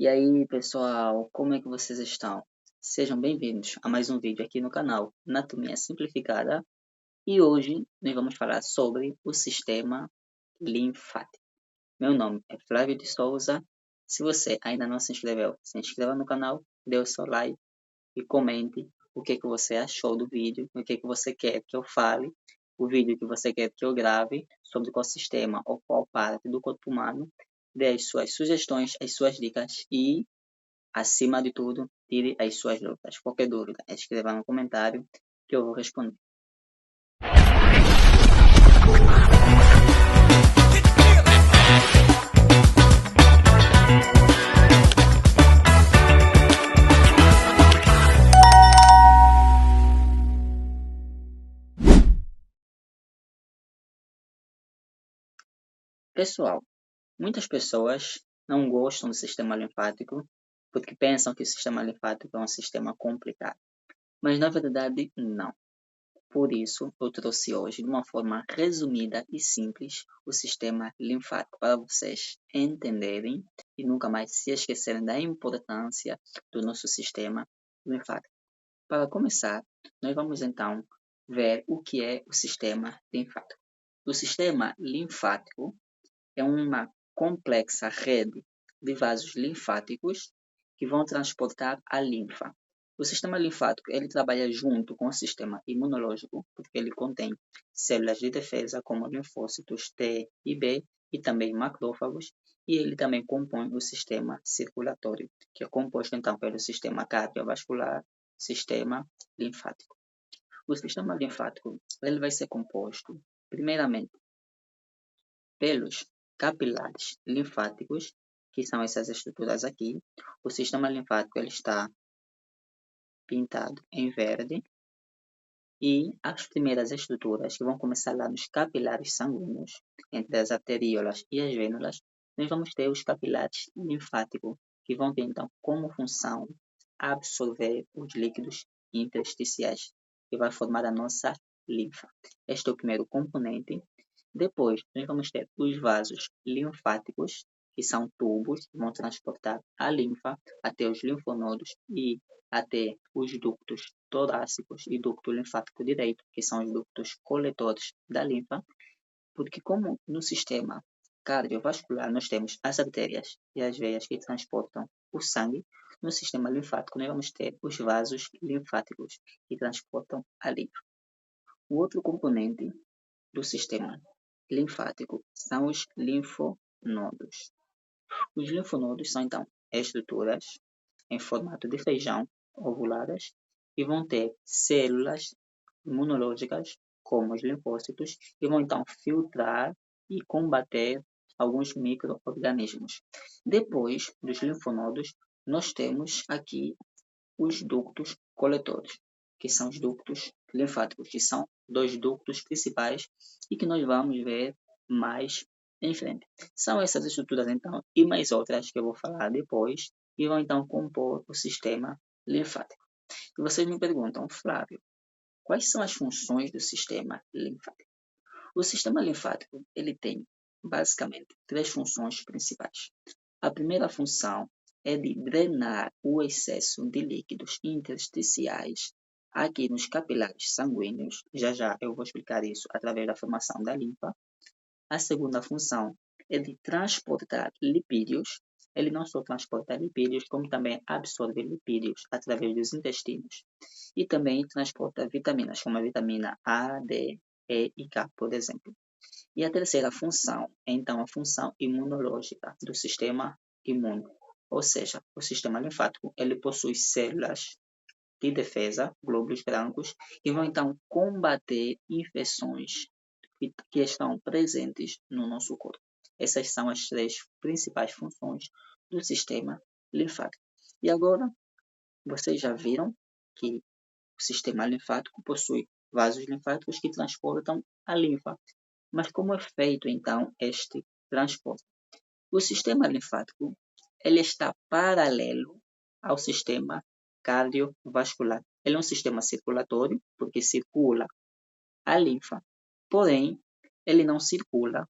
E aí, pessoal, como é que vocês estão? Sejam bem-vindos a mais um vídeo aqui no canal Anatomia Simplificada. E hoje nós vamos falar sobre o sistema linfático. Meu nome é Flávio de Souza. Se você ainda não se inscreveu, se inscreva no canal, dê o seu like e comente o que você achou do vídeo, o que você quer que eu fale, o vídeo que você quer que eu grave sobre qual sistema ou qual parte do corpo humano. Dê as suas sugestões, as suas dicas e, acima de tudo, tire as suas dúvidas. Qualquer dúvida, escreva no comentário que eu vou responder. Pessoal, muitas pessoas não gostam do sistema linfático porque pensam que o sistema linfático é um sistema complicado. Mas na verdade, não. Por isso, eu trouxe hoje, de uma forma resumida e simples, o sistema linfático para vocês entenderem e nunca mais se esquecerem da importância do nosso sistema linfático. Para começar, nós vamos então ver o que é o sistema linfático. O sistema linfático é uma complexa rede de vasos linfáticos que vão transportar a linfa. O sistema linfático ele trabalha junto com o sistema imunológico, porque ele contém células de defesa como linfócitos T e B e também macrófagos, e ele também compõe o sistema circulatório, que é composto então pelo sistema cardiovascular, sistema linfático. O sistema linfático ele vai ser composto, primeiramente, pelos capilares linfáticos, que são essas estruturas aqui. O sistema linfático ele está pintado em verde. E as primeiras estruturas que vão começar lá nos capilares sanguíneos, entre as arteríolas e as vênulas, nós vamos ter os capilares linfáticos, que vão ter então como função absorver os líquidos intersticiais, que vai formar a nossa linfa. Este é o primeiro componente. Depois, nós vamos ter os vasos linfáticos, que são tubos que vão transportar a linfa até os linfonodos e até os ductos torácicos e ducto linfático direito, que são os ductos coletores da linfa, porque como no sistema cardiovascular nós temos as artérias e as veias que transportam o sangue, no sistema linfático nós vamos ter os vasos linfáticos que transportam a linfa. O outro componente do sistema linfático são os linfonodos. Os linfonodos são então estruturas em formato de feijão ovuladas e vão ter células imunológicas, como os linfócitos, que vão então filtrar e combater alguns micro-organismos. Depois dos linfonodos, nós temos aqui os ductos coletores, que são os ductos linfáticos, que são dois ductos principais e que nós vamos ver mais em frente. São essas estruturas, então, e mais outras que eu vou falar depois, que vão então compor o sistema linfático. E vocês me perguntam, Flávio, quais são as funções do sistema linfático? O sistema linfático ele tem basicamente três funções principais. A primeira função é de drenar o excesso de líquidos intersticiais aqui nos capilares sanguíneos. Já já eu vou explicar isso através da formação da linfa. A segunda função é de transportar lipídios. Ele não só transporta lipídios, como também absorve lipídios através dos intestinos. E também transporta vitaminas, como a vitamina A, D, E e K, por exemplo. E a terceira função é, então, a função imunológica do sistema imune. Ou seja, o sistema linfático ele possui células de defesa, glóbulos brancos, que vão, então, combater infecções que estão presentes no nosso corpo. Essas são as três principais funções do sistema linfático. E agora, vocês já viram que o sistema linfático possui vasos linfáticos que transportam a linfa. Mas como é feito, então, este transporte? O sistema linfático ele está paralelo ao sistema cardiovascular. Ele é um sistema circulatório, porque circula a linfa, porém, ele não circula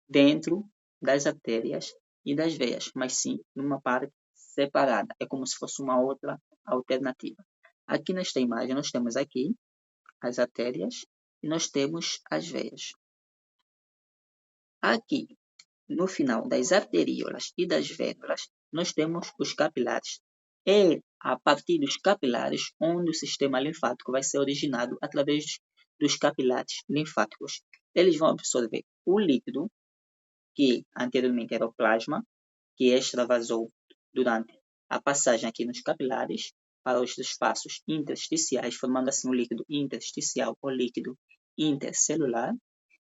dentro das artérias e das veias, mas sim numa parte separada. É como se fosse uma outra alternativa. Aqui nesta imagem nós temos aqui as artérias e nós temos as veias. Aqui, no final das arteríolas e das veias, nós temos os capilares. É a partir dos capilares onde o sistema linfático vai ser originado através dos capilares linfáticos. Eles vão absorver o líquido, que anteriormente era o plasma, que extravasou durante a passagem aqui nos capilares para os espaços intersticiais, formando assim o líquido intersticial ou líquido intercelular.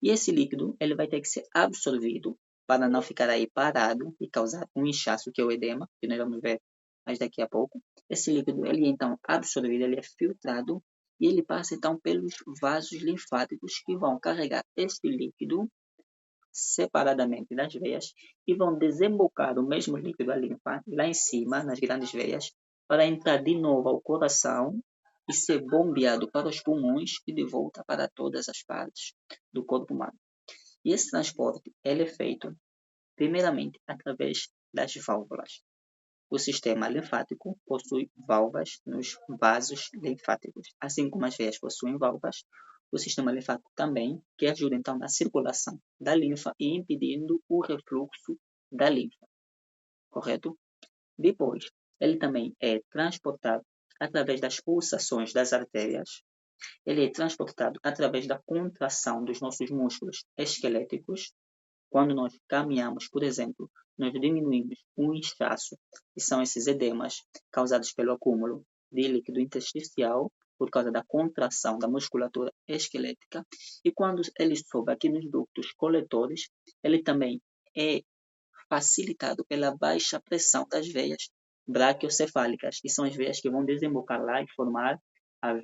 E esse líquido ele vai ter que ser absorvido para não ficar aí parado e causar um inchaço, que é o edema, que nós vamos ver mais daqui a pouco. Esse líquido ele é então absorvido, ele é filtrado e ele passa então pelos vasos linfáticos que vão carregar este líquido separadamente das veias e vão desembocar o mesmo líquido a linfa lá em cima, nas grandes veias, para entrar de novo ao coração e ser bombeado para os pulmões e de volta para todas as partes do corpo humano. E esse transporte ele é feito primeiramente através das válvulas. O sistema linfático possui válvulas nos vasos linfáticos, assim como as veias possuem válvulas. O sistema linfático também, que ajuda então na circulação da linfa e impedindo o refluxo da linfa, correto? Depois, ele também é transportado através das pulsações das artérias, ele é transportado através da contração dos nossos músculos esqueléticos. Quando nós caminhamos, por exemplo, nós diminuímos um inchaço, que são esses edemas causados pelo acúmulo de líquido intersticial, por causa da contração da musculatura esquelética. E quando ele sobe aqui nos ductos coletores, ele também é facilitado pela baixa pressão das veias braquiocefálicas, que são as veias que vão desembocar lá e formar as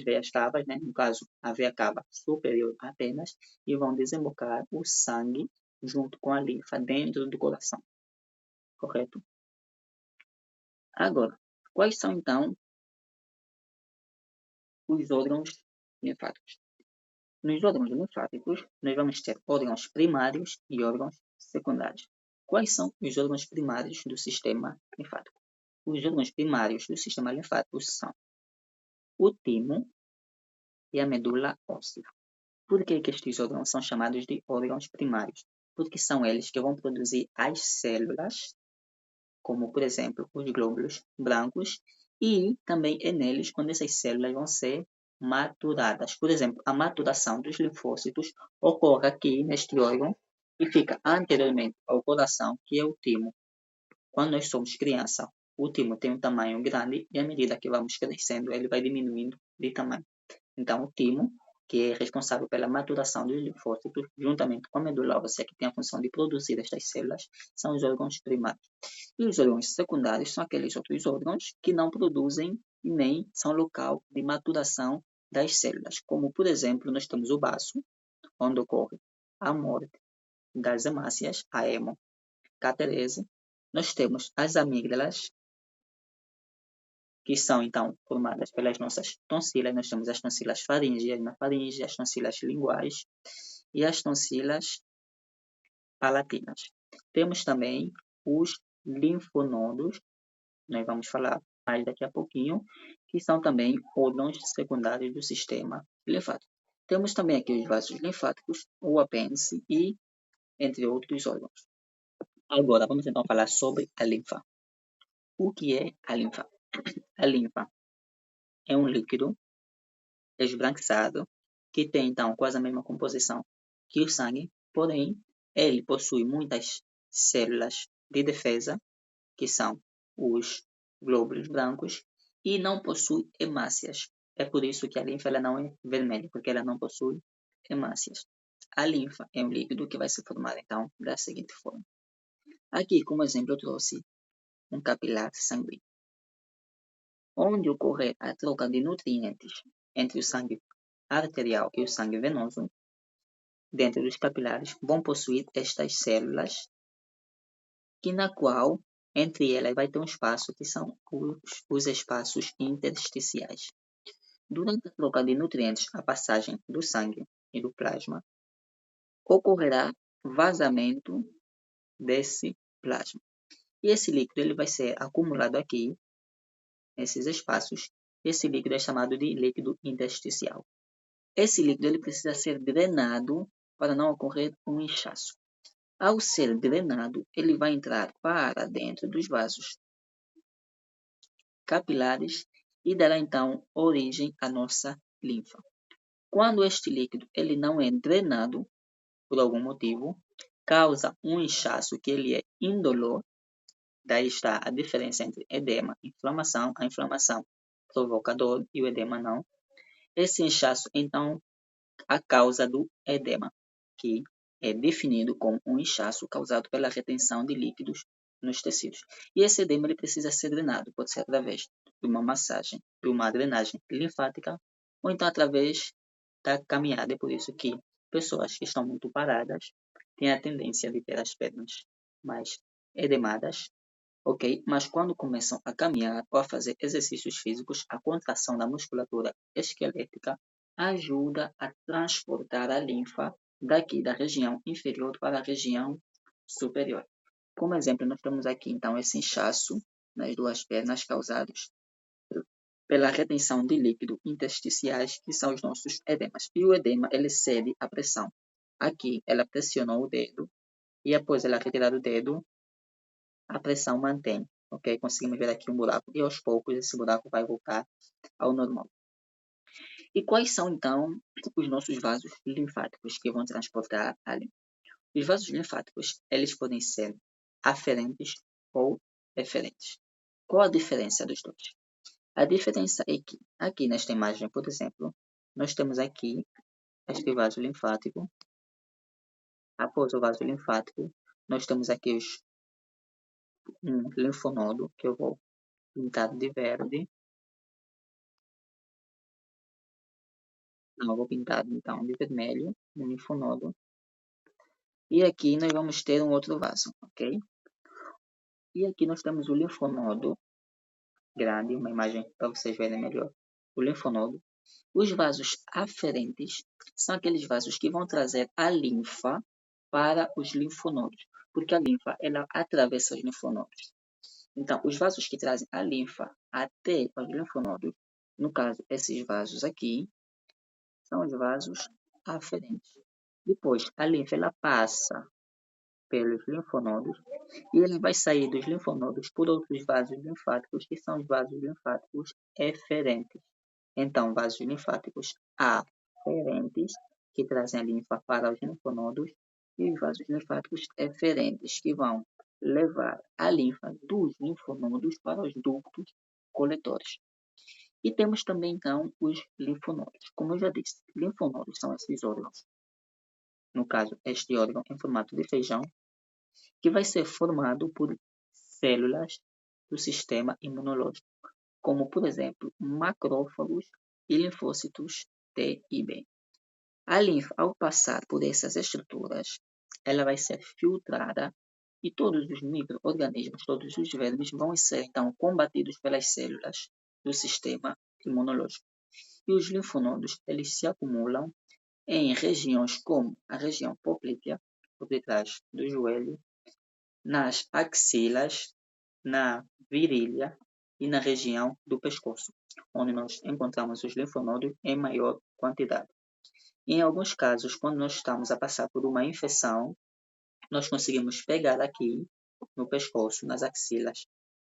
veias cavas, né? No caso, a veia cava superior apenas, e vão desembocar o sangue junto com a linfa dentro do coração, correto? Agora, quais são então os órgãos linfáticos? Nos órgãos linfáticos, nós vamos ter órgãos primários e órgãos secundários. Quais são os órgãos primários do sistema linfático? Os órgãos primários do sistema linfático são o timo e a medula óssea. Por que estes órgãos são chamados de órgãos primários? Porque são eles que vão produzir as células, como por exemplo os glóbulos brancos, e também é neles onde essas células vão ser maturadas. Por exemplo, a maturação dos linfócitos ocorre aqui neste órgão e fica anteriormente ao coração, que é o timo. Quando nós somos criança, o timo tem um tamanho grande e à medida que vamos crescendo, ele vai diminuindo de tamanho. Então, o timo, que é responsável pela maturação dos linfócitos, juntamente com a medula óssea, que tem a função de produzir estas células, são os órgãos primários. E os órgãos secundários são aqueles outros órgãos que não produzem e nem são local de maturação das células, como, por exemplo, nós temos o baço, onde ocorre a morte das hemácias, a hemocaterese. Nós temos as amígdalas, que são, então, formadas pelas nossas tonsilas. Nós temos as tonsilas faríngeas na faringe, as tonsilas linguais e as tonsilas palatinas. Temos também os linfonodos, nós vamos falar mais daqui a pouquinho, que são também órgãos secundários do sistema linfático. Temos também aqui os vasos linfáticos, o apêndice e entre outros órgãos. Agora, vamos então falar sobre a linfa. O que é a linfa? A linfa é um líquido esbranquiçado que tem então quase a mesma composição que o sangue, porém ele possui muitas células de defesa, que são os glóbulos brancos, e não possui hemácias. É por isso que a linfa ela não é vermelha, porque ela não possui hemácias. A linfa é um líquido que vai se formar então da seguinte forma. Aqui, como exemplo, eu trouxe um capilar sanguíneo, onde ocorre a troca de nutrientes entre o sangue arterial e o sangue venoso. Dentro dos capilares vão possuir estas células, que na qual entre elas vai ter um espaço que são os espaços intersticiais. Durante a troca de nutrientes, a passagem do sangue e do plasma, ocorrerá vazamento desse plasma. E esse líquido ele vai ser acumulado aqui, nesses espaços. Esse líquido é chamado de líquido intersticial. Esse líquido ele precisa ser drenado para não ocorrer um inchaço. Ao ser drenado, ele vai entrar para dentro dos vasos capilares e dará então origem à nossa linfa. Quando este líquido ele não é drenado, por algum motivo, causa um inchaço que ele é indolor. Daí está a diferença entre edema e inflamação. A inflamação provoca dor e o edema não. Esse inchaço, então, a causa do edema, que é definido como um inchaço causado pela retenção de líquidos nos tecidos. E esse edema ele precisa ser drenado, pode ser através de uma massagem, de uma drenagem linfática, ou então através da caminhada. É por isso que pessoas que estão muito paradas têm a tendência de ter as pernas mais edemadas, ok? Mas quando começam a caminhar ou a fazer exercícios físicos, a contração da musculatura esquelética ajuda a transportar a linfa daqui da região inferior para a região superior. Como exemplo, nós temos aqui então esse inchaço nas duas pernas causados pela retenção de líquido intersticiais, que são os nossos edemas. E o edema ele cede à pressão. Aqui ela pressionou o dedo e após ela retirar o dedo, a pressão mantém, ok? Conseguimos ver aqui um buraco e aos poucos esse buraco vai voltar ao normal. E quais são então os nossos vasos linfáticos que vão transportar a linfa? Os vasos linfáticos, eles podem ser aferentes ou eferentes. Qual a diferença dos dois? A diferença é que aqui nesta imagem, por exemplo, nós temos aqui este vaso linfático. Após o vaso linfático, nós temos aqui um linfonodo, que eu vou pintar de verde. Não, eu vou pintar então de vermelho, um linfonodo. E aqui nós vamos ter um outro vaso, ok? E aqui nós temos o linfonodo grande, uma imagem para vocês verem melhor. O linfonodo. Os vasos aferentes são aqueles vasos que vão trazer a linfa para os linfonodos, porque a linfa ela atravessa os linfonodos. Então, os vasos que trazem a linfa até os linfonodos, no caso, esses vasos aqui, são os vasos aferentes. Depois, a linfa ela passa pelos linfonodos e ele vai sair dos linfonodos por outros vasos linfáticos, que são os vasos linfáticos eferentes. Então, vasos linfáticos aferentes, que trazem a linfa para os linfonodos, e os vasos linfáticos eferentes, que vão levar a linfa dos linfonodos para os ductos coletores. E temos também, então, os linfonodos. Como eu já disse, linfonodos são esses órgãos. No caso, este órgão em formato de feijão, que vai ser formado por células do sistema imunológico, como, por exemplo, macrófagos e linfócitos T e B. A linfa, ao passar por essas estruturas, ela vai ser filtrada e todos os micro-organismos, todos os vermes vão ser, então, combatidos pelas células do sistema imunológico. E os linfonodos, eles se acumulam em regiões como a região poplítea, por detrás do joelho, nas axilas, na virilha e na região do pescoço, onde nós encontramos os linfonodos em maior quantidade. Em alguns casos, quando nós estamos a passar por uma infecção, nós conseguimos pegar aqui no pescoço, nas axilas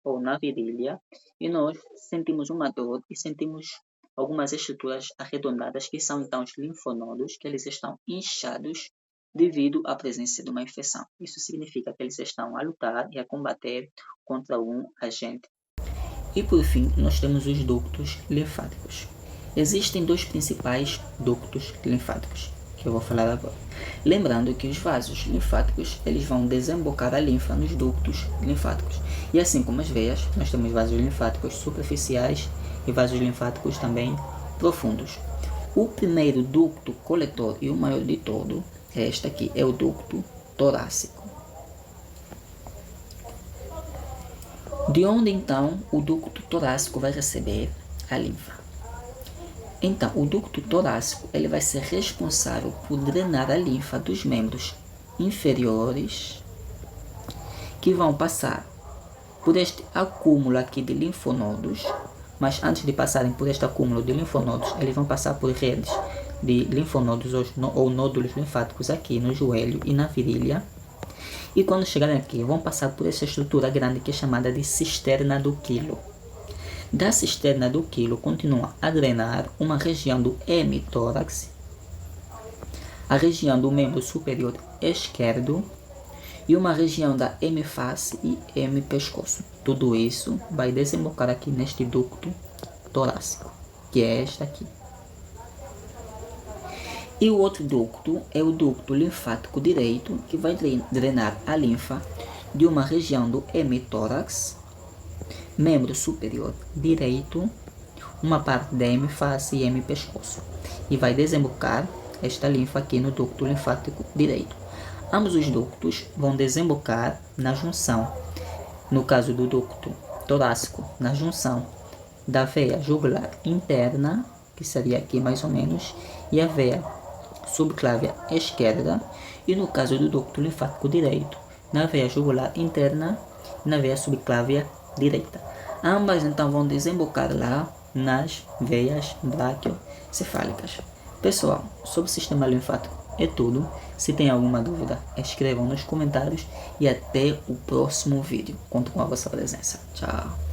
ou na virilha, e nós sentimos uma dor e sentimos algumas estruturas arredondadas, que são então os linfonodos, que eles estão inchados devido à presença de uma infecção. Isso significa que eles estão a lutar e a combater contra algum agente. E por fim, nós temos os ductos linfáticos. Existem dois principais ductos linfáticos, que eu vou falar agora. Lembrando que os vasos linfáticos, eles vão desembocar a linfa nos ductos linfáticos. E assim como as veias, nós temos vasos linfáticos superficiais e vasos linfáticos também profundos. O primeiro ducto coletor e o maior de todo é este aqui, é o ducto torácico. De onde então o ducto torácico vai receber a linfa? Então, o ducto torácico ele vai ser responsável por drenar a linfa dos membros inferiores, que vão passar por este acúmulo aqui de linfonodos, mas antes de passarem por este acúmulo de linfonodos, eles vão passar por redes de linfonodos ou nódulos linfáticos aqui no joelho e na virilha. E quando chegarem aqui, vão passar por essa estrutura grande que é chamada de cisterna do quilo. Da cisterna do quilo continua a drenar uma região do hemitórax, a região do membro superior esquerdo e uma região da hemiface e hemipescoço. Tudo isso vai desembocar aqui neste ducto torácico, que é esta aqui. E o outro ducto é o ducto linfático direito, que vai drenar a linfa de uma região do hemitórax, membro superior direito, uma parte da hemiface e hemipescoço. E vai desembocar esta linfa aqui no ducto linfático direito. Ambos os ductos vão desembocar na junção, no caso do ducto torácico, na junção da veia jugular interna, que seria aqui mais ou menos, e a veia subclávia esquerda, e no caso do ducto linfático direito, na veia jugular interna e na veia subclávia direita. Ambas então vão desembocar lá nas veias braquiocefálicas. Pessoal, sobre o sistema linfático é tudo. Se tem alguma dúvida, escrevam nos comentários e até o próximo vídeo. Conto com a vossa presença. Tchau!